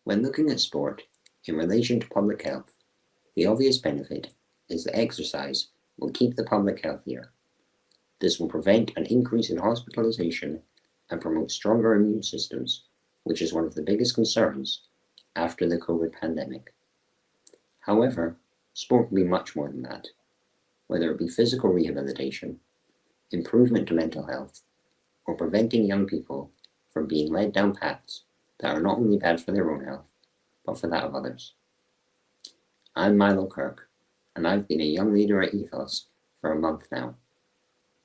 When looking at sport in relation to public health, the obvious benefit is that exercise will keep the public healthier. This will prevent an increase in hospitalization and promote stronger immune systems, which is one of the biggest concerns after the COVID pandemic. However, sport can be much more than that, whether it be physical rehabilitation, improvement to mental health, or preventing young people from being led down paths that are not only bad for their own health, but for that of others. I'm Milo Kirk, and I've been a young leader at Ethos for a month now.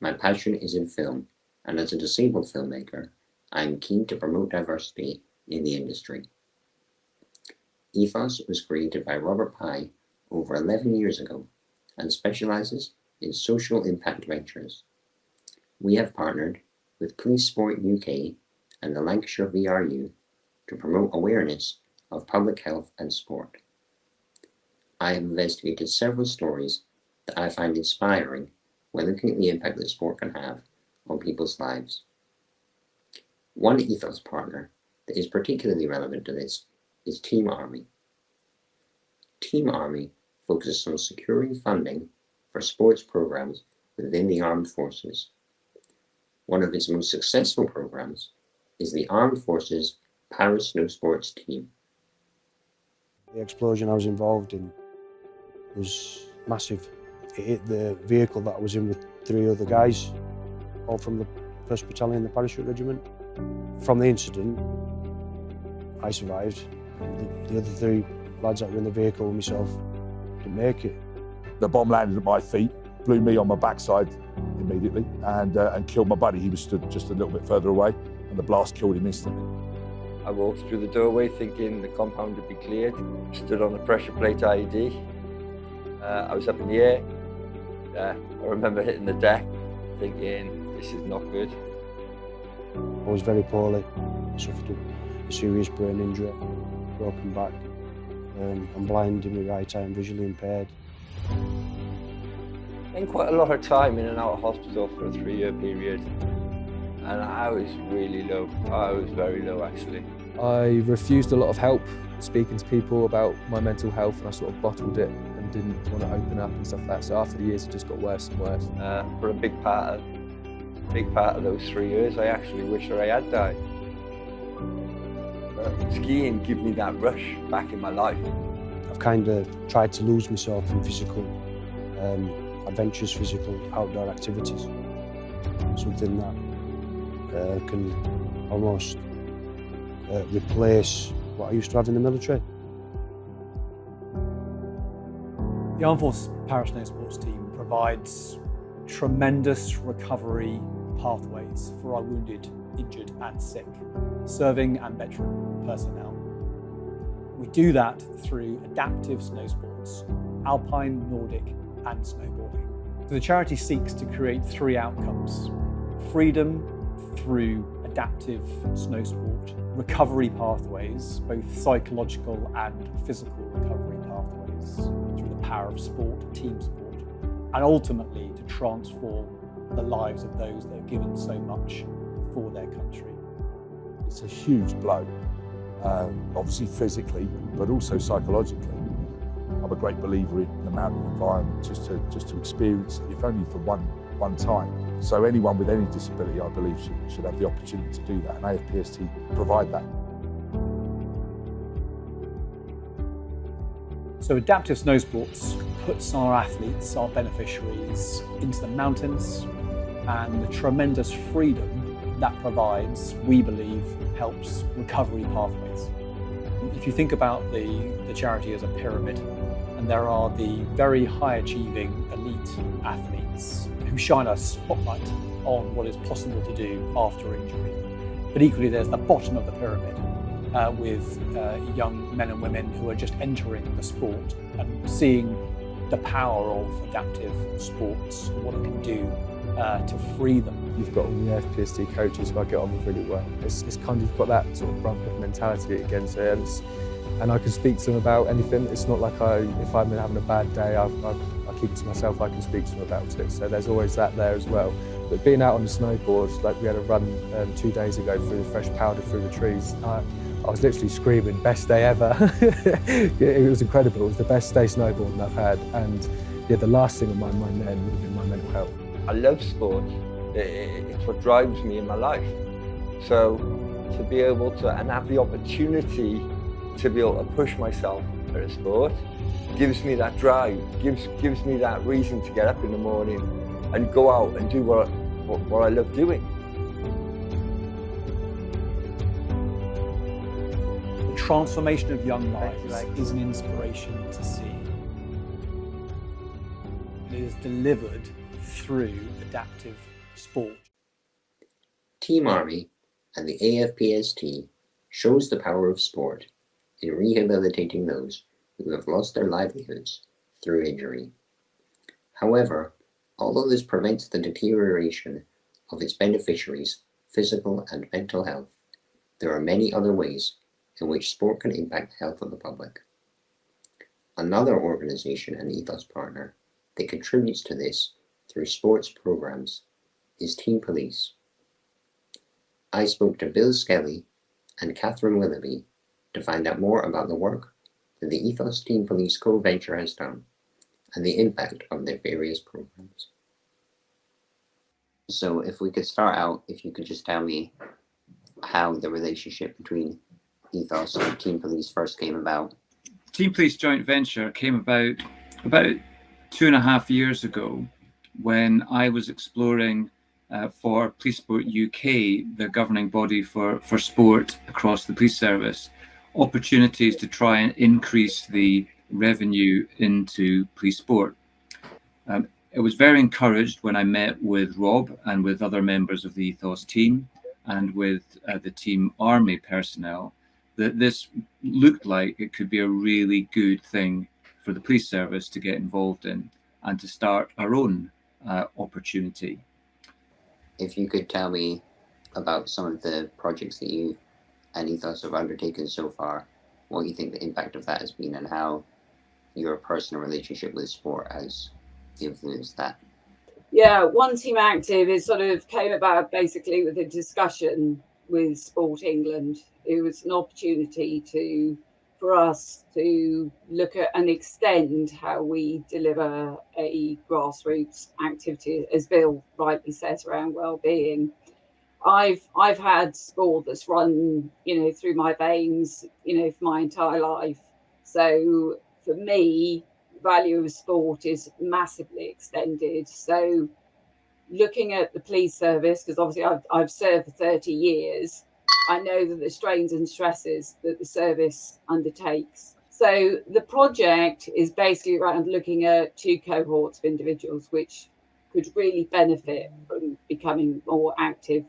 My passion is in film, and as a disabled filmmaker, I am keen to promote diversity in the industry. Ethos was created by Robert Pye over 11 years ago and specialises in social impact ventures. We have partnered with Police Sport UK and the Lancashire VRU to promote awareness of public health and sport. I have investigated several stories that I find inspiring when looking at the impact that sport can have on people's lives. One Ethos partner that is particularly relevant to this is Team Army. Team Army focuses on securing funding for sports programs within the armed forces. One of its most successful programs is the Armed Forces Para-Snow Sports Team. The explosion I was involved in was massive. It hit the vehicle that I was in with 3 other guys, all from the 1st Battalion, the Parachute Regiment. From the incident, I survived. The other 3 lads that were in the vehicle with myself didn't make it. The bomb landed at my feet, blew me on my backside immediately, and killed my buddy. He was stood just a little bit further away, and the blast killed him instantly. I walked through the doorway thinking the compound would be cleared. Stood on a pressure plate IED. I was up in the air. I remember hitting the deck, thinking this is not good. I was very poorly. I suffered a serious brain injury, broken back. I'm blind in my right eye and visually impaired. Spent quite a lot of time in and out of hospital for a 3-year period, and I was really low. I was very low, actually. I refused a lot of help speaking to people about my mental health, and I sort of bottled it and didn't want to open up and stuff like that. So after the years, it just got worse and worse. For a big part of those 3 years, I actually wish that I had died. But skiing gave me that rush back in my life. I've kind of tried to lose myself in physical adventures, physical outdoor activities. Something that can almost replace what I used to have in the military. The Armed Forces Para-Snow Sports Team provides tremendous recovery pathways for our wounded, injured and sick, serving and veteran personnel. We do that through adaptive snow sports, alpine, Nordic and snowboarding. So the charity seeks to create 3 outcomes: freedom through adaptive snow sport, recovery pathways, both psychological and physical recovery pathways through the power of sport, team sport, and ultimately to transform the lives of those that have given so much for their country. It's a huge blow, obviously physically, but also psychologically. I'm a great believer in the mountain environment, just to experience it, if only for one time. So anyone with any disability, I believe, should have the opportunity to do that, and AFPST provide that. So adaptive snow sports puts our athletes, our beneficiaries, into the mountains, and the tremendous freedom that provides, we believe, helps recovery pathways. If you think about the charity as a pyramid, and there are the very high achieving elite athletes who shine a spotlight on what is possible to do after injury. But equally there's the bottom of the pyramid with young men and women who are just entering the sport and seeing the power of adaptive sports, what it can do to free them. You've got all the FPST coaches who I get on with really well. It's kind of got that sort of brotherhood mentality again, and I can speak to them about anything. It's not like if I'm having a bad day, I keep it to myself, I can speak to them about it. So there's always that there as well. But being out on the snowboard, like we had a run 2 days ago through the fresh powder through the trees, I was literally screaming, best day ever. It was incredible. It was the best day snowboarding I've had. And yeah, the last thing on my mind then would have been my mental health. I love sport. It's what drives me in my life. So to be able to, and have the opportunity to be able to push myself at a sport, gives me that drive, gives me that reason to get up in the morning and go out and do what I love doing. The transformation of young lives is an inspiration to see. It is delivered through adaptive sport. Team Army and the AFPST shows the power of sport in rehabilitating those who have lost their livelihoods through injury. However, although this prevents the deterioration of its beneficiaries' physical and mental health, there are many other ways in which sport can impact the health of the public. Another organization and ethos partner that contributes to this through sports programs is Team Police. I spoke to Bill Skelly and Catherine Willoughby to find out more about the work that the Ethos Team Police co-venture has done and the impact of their various programs. So if we could start out, if you could just tell me how the relationship between Ethos and Team Police first came about. Team Police joint venture came about 2.5 years ago when I was exploring for Police Sport UK, the governing body for sport across the police service, opportunities to try and increase the revenue into police sport. I was very encouraged when I met with Rob and with other members of the Ethos team and with the Team Army personnel that this looked like it could be a really good thing for the police service to get involved in and to start our own opportunity. If you could tell me about some of the projects that you and Ethos have undertaken so far, what you think the impact of that has been and how your personal relationship with sport has influenced that. Yeah, One Team Active is sort of came about basically with a discussion with Sport England. It was an opportunity for us to look at and extend how we deliver a grassroots activity, as Bill rightly says, around wellbeing. I've had sport that's run, through my veins, for my entire life. So for me, value of sport is massively extended. So looking at the police service, because obviously I've served for 30 years, I know that the strains and stresses that the service undertakes. So the project is basically around looking at 2 cohorts of individuals which could really benefit from becoming more active.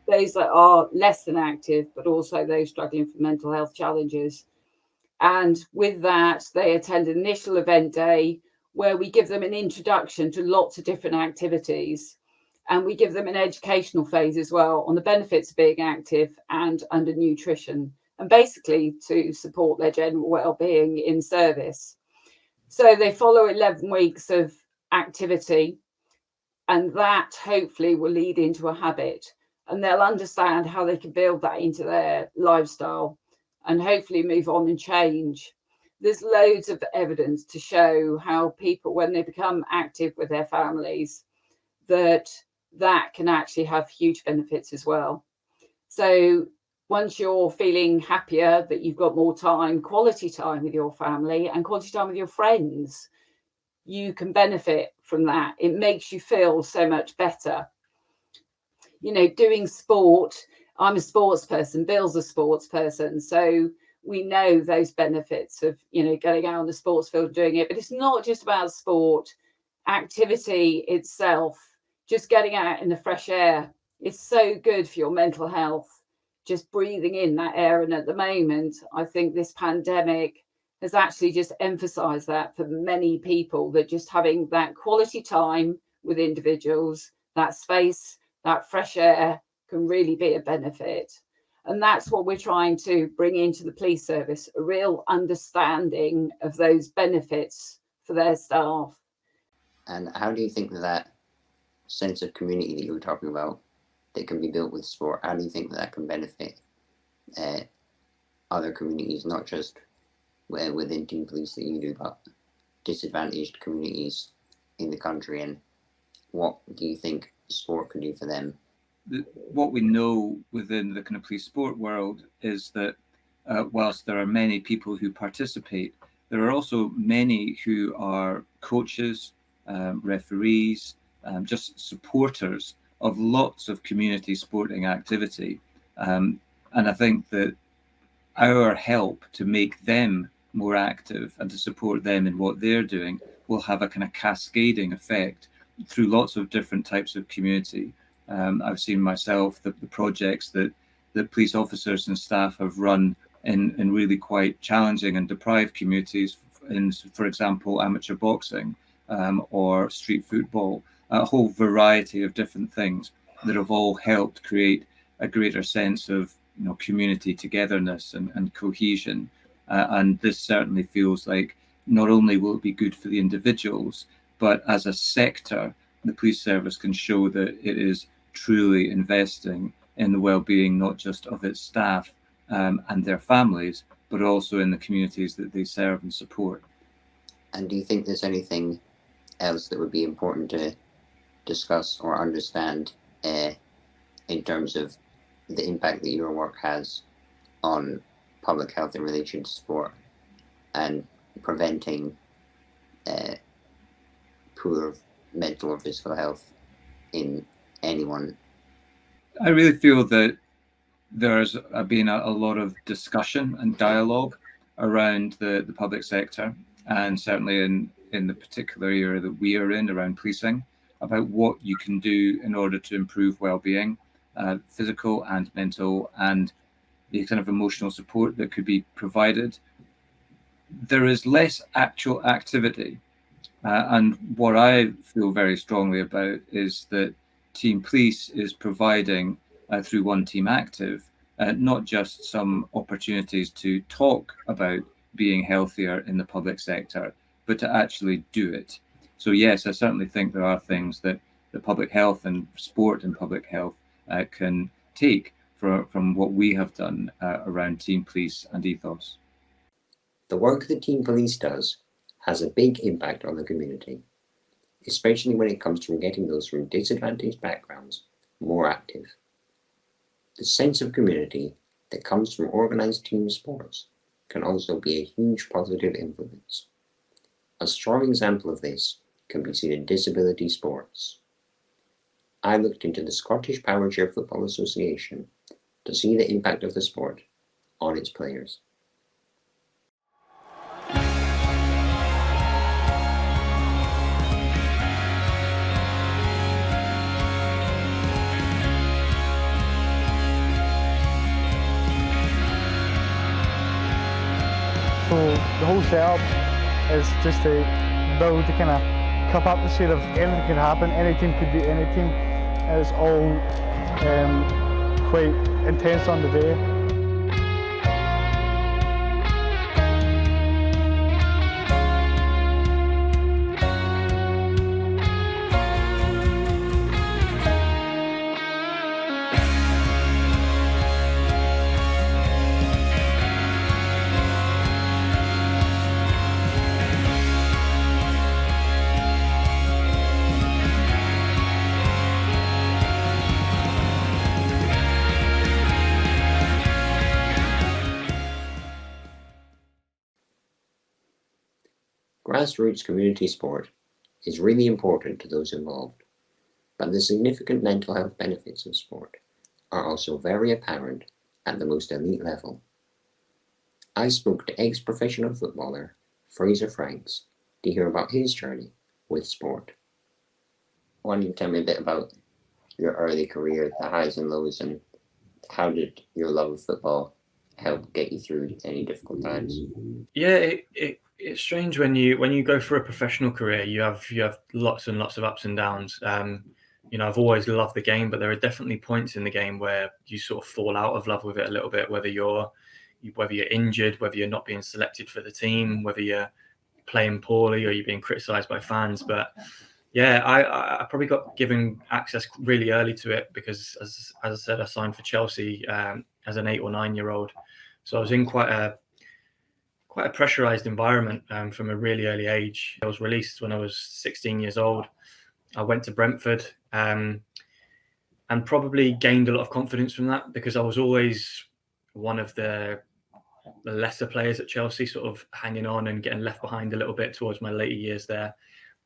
Those that are less than active, but also those struggling with mental health challenges. And with that, they attend an initial event day where we give them an introduction to lots of different activities. And we give them an educational phase as well on the benefits of being active and under nutrition, and basically to support their general well-being in service. So they follow 11 weeks of activity, and that hopefully will lead into a habit. And they'll understand how they can build that into their lifestyle and hopefully move on and change. There's loads of evidence to show how people, when they become active with their families, that can actually have huge benefits as well. So once you're feeling happier, that you've got more time, quality time with your family and quality time with your friends, you can benefit from that. It makes you feel so much better. Doing sport, I'm a sports person, Bill's a sports person. So we know those benefits of, getting out on the sports field, doing it. But it's not just about sport. Activity itself, just getting out in the fresh air, it's so good for your mental health, just breathing in that air. And at the moment, I think this pandemic has actually just emphasized that for many people, that just having that quality time with individuals, that space, that fresh air can really be a benefit. And that's what we're trying to bring into the police service, a real understanding of those benefits for their staff. And how do you think that sense of community that you were talking about that can be built with sport, how do you think that can benefit other communities, not just within Team Police that you do, but disadvantaged communities in the country, and what do you think sport can do for them? What we know within the kind of police sport world is that whilst there are many people who participate, there are also many who are coaches, referees, just supporters of lots of community sporting activity. And I think that our help to make them more active and to support them in what they're doing will have a kind of cascading effect through lots of different types of community. I've seen myself the projects that police officers and staff have run in really quite challenging and deprived communities, in, for example, amateur boxing or street football, a whole variety of different things that have all helped create a greater sense of community togetherness and cohesion. And this certainly feels like not only will it be good for the individuals, but as a sector, the police service can show that it is truly investing in the well-being not just of its staff and their families, but also in the communities that they serve and support. And do you think there's anything else that would be important to discuss or understand in terms of the impact that your work has on public health in relation to sport and preventing poor mental or physical health in anyone? I really feel that there's been a lot of discussion and dialogue around the public sector, and certainly in the particular area that we are in around policing, about what you can do in order to improve well-being, physical and mental, and the kind of emotional support that could be provided. There is less actual activity. And what I feel very strongly about is that Team Police is providing, through One Team Active, not just some opportunities to talk about being healthier in the public sector, but to actually do it. So yes, I certainly think there are things that the public health and sport and public health can take from what we have done around Team Police and Ethos. The work that Team Police does has a big impact on the community, especially when it comes from getting those from disadvantaged backgrounds more active. The sense of community that comes from organised team sports can also be a huge positive influence. A strong example of this can be seen in disability sports. I looked into the Scottish Power Chair Football Association to see the impact of the sport on its players. So the whole setup is just to build the kind of cup atmosphere of anything could happen, any team could beat any team. It's all quite intense on the day. Grassroots community sport is really important to those involved, but the significant mental health benefits of sport are also very apparent at the most elite level. I spoke to ex-professional footballer Fraser Franks to hear about his journey with sport. Why don't you tell me a bit about your early career, the highs and lows, and how did your love of football help get you through any difficult times? Yeah, it's strange when you go through a professional career. You have lots and lots of ups and downs. I've always loved the game, but there are definitely points in the game where you sort of fall out of love with it a little bit. Whether you're injured, whether you're not being selected for the team, whether you're playing poorly or you're being criticised by fans. But Yeah, I probably got given access really early to it because, as I said, I signed for Chelsea as an 8 or 9-year-old, so I was in quite a pressurized environment from a really early age. I was released when I was 16 years old. I went to Brentford and probably gained a lot of confidence from that because I was always one of the lesser players at Chelsea, sort of hanging on and getting left behind a little bit towards my later years there.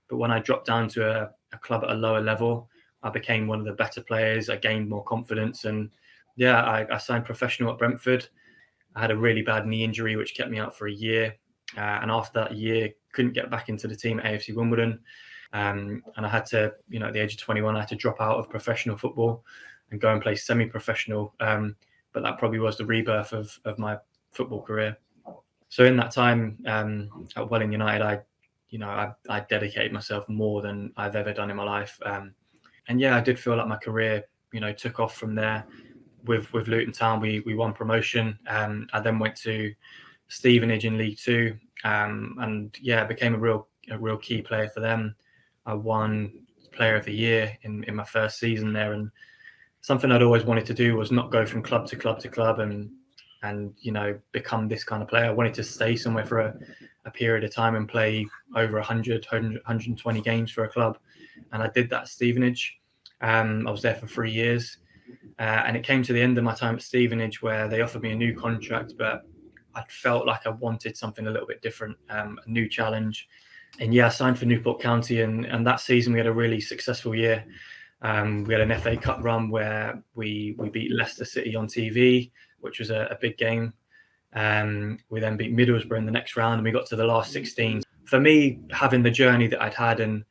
But when I dropped down to a club at a lower level, I became one of the better players. I gained more confidence, and yeah, I signed professional at Brentford. I had a really bad knee injury, which kept me out for a year. And after that year, couldn't get back into the team at AFC Wimbledon. And I had to, at the age of 21, I had to drop out of professional football and go and play semi-professional. But that probably was the rebirth of my football career. So in that time at Welling United, I dedicated myself more than I've ever done in my life. And yeah, I did feel like my career, took off from there. With Luton Town, we won promotion. I then went to Stevenage in League Two, and yeah, became a real key player for them. I won Player of the Year in my first season there, and something I'd always wanted to do was not go from club to club to club and become this kind of player. I wanted to stay somewhere for a period of time and play over 120 games for a club, and I did that at Stevenage. I was there for 3 years. And it came to the end of my time at Stevenage where they offered me a new contract, but I felt like I wanted something a little bit different, a new challenge. And yeah, I signed for Newport County, and that season we had a really successful year. We had an FA Cup run where we beat Leicester City on TV, which was a big game. We then beat Middlesbrough in the next round, and we got to the last 16. For me, having the journey that I'd had and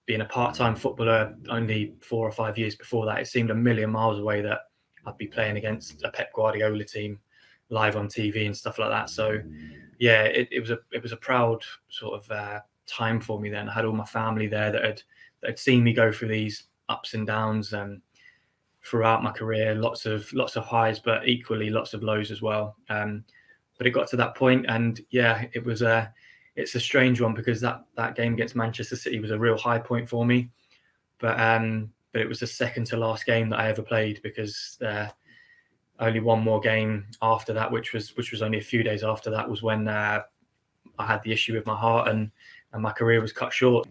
being a part-time footballer only 4 or 5 years before that, it seemed a million miles away that I'd be playing against a Pep Guardiola team live on TV and stuff like that. So yeah, it was a proud sort of time for me then. I had all my family there that had seen me go through these ups and downs throughout my career, lots of highs, but equally lots of lows as well. But it got to that point, and yeah, it's a strange one because that game against Manchester City was a real high point for me, but it was the second to last game that I ever played because only one more game after that, which was only a few days after that, was when I had the issue with my heart and my career was cut short.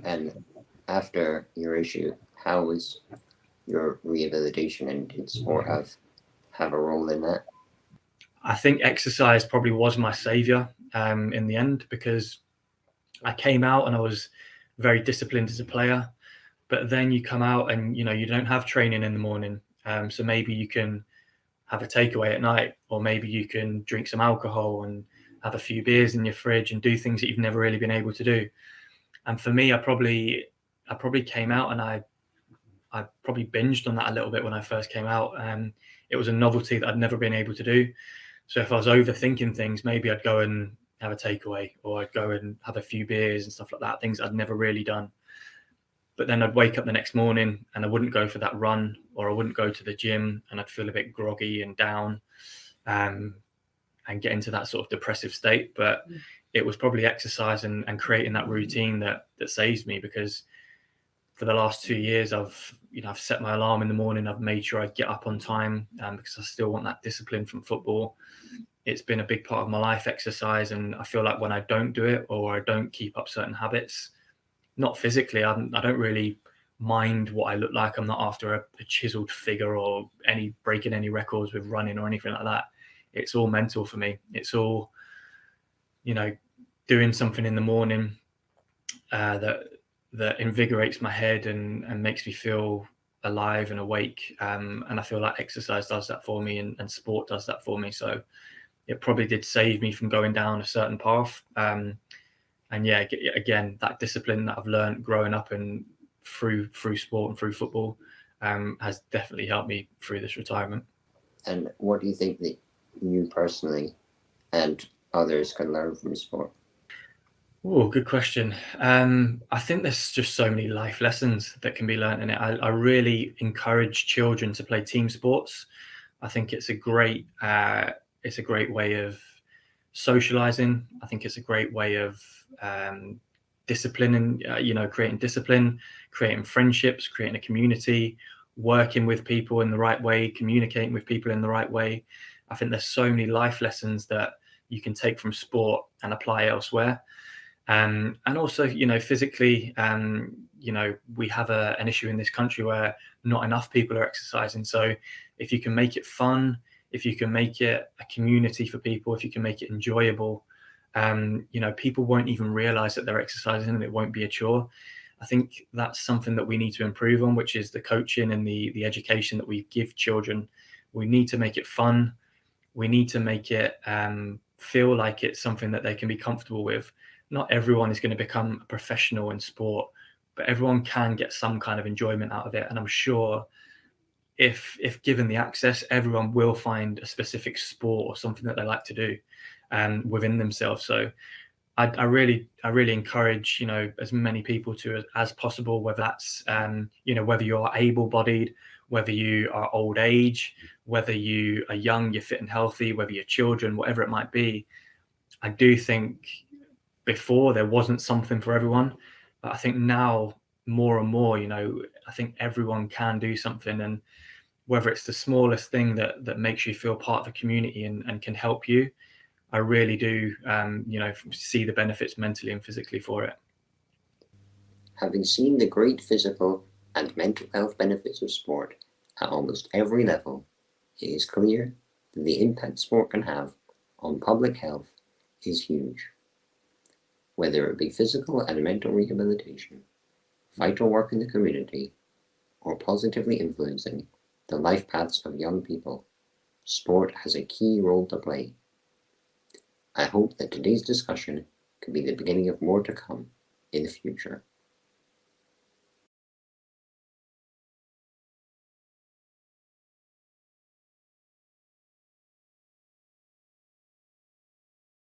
And after your issue, how was your rehabilitation, and did sport have a role in that? I think exercise probably was my savior in the end, because I came out and I was very disciplined as a player, but then you come out and you don't have training in the morning, so maybe you can have a takeaway at night, or maybe you can drink some alcohol and have a few beers in your fridge and do things that you've never really been able to do. And for me, I probably came out and I probably binged on that a little bit when I first came out. It was a novelty that I'd never been able to do. So if I was overthinking things, maybe I'd go and have a takeaway, or I'd go and have a few beers and stuff like that, things I'd never really done. But then I'd wake up the next morning and I wouldn't go for that run, or I wouldn't go to the gym, and I'd feel a bit groggy and down and get into that sort of depressive state. But it was probably exercise and creating that routine that saved me, because for the last 2 years, I've set my alarm in the morning. I've made sure I get up on time because I still want that discipline from football. It's been a big part of my life, exercise. And I feel like when I don't do it, or I don't keep up certain habits, not physically, I don't really mind what I look like. I'm not after a chiseled figure or breaking any records with running or anything like that. It's all mental for me. It's all, doing something in the morning that invigorates my head and makes me feel alive and awake. And I feel like exercise does that for me, and sport does that for me. So it probably did save me from going down a certain path. And yeah, again, that discipline that I've learned growing up and through sport and through football has definitely helped me through this retirement. And what do you think that you personally and others can learn from sport? Oh, good question. I think there's just so many life lessons that can be learned in it. I really encourage children to play team sports. I think it's a great way of socializing. I think it's a great way of discipline and creating discipline, creating friendships, creating a community, working with people in the right way, communicating with people in the right way. I think there's so many life lessons that you can take from sport and apply elsewhere. And also, physically, we have an issue in this country where not enough people are exercising. So if you can make it fun, if you can make it a community for people, if you can make it enjoyable, people won't even realize that they're exercising and it won't be a chore. I think that's something that we need to improve on, which is the coaching and the education that we give children. We need to make it fun. We need to make it feel like it's something that they can be comfortable with. Not everyone is going to become a professional in sport, but everyone can get some kind of enjoyment out of it. And I'm sure if given the access, everyone will find a specific sport or something that they like to do within themselves. So I really encourage, as many people to as possible, whether that's, whether you're able-bodied, whether you are old age, whether you are young, you're fit and healthy, whether you're children, whatever it might be. I do think before there wasn't something for everyone, but I think now more and more, I think everyone can do something, and whether it's the smallest thing that makes you feel part of the community and can help you, I really do, see the benefits mentally and physically for it. Having seen the great physical and mental health benefits of sport at almost every level, it is clear that the impact sport can have on public health is huge. Whether it be physical and mental rehabilitation, vital work in the community, or positively influencing the life paths of young people, sport has a key role to play. I hope that today's discussion could be the beginning of more to come in the future.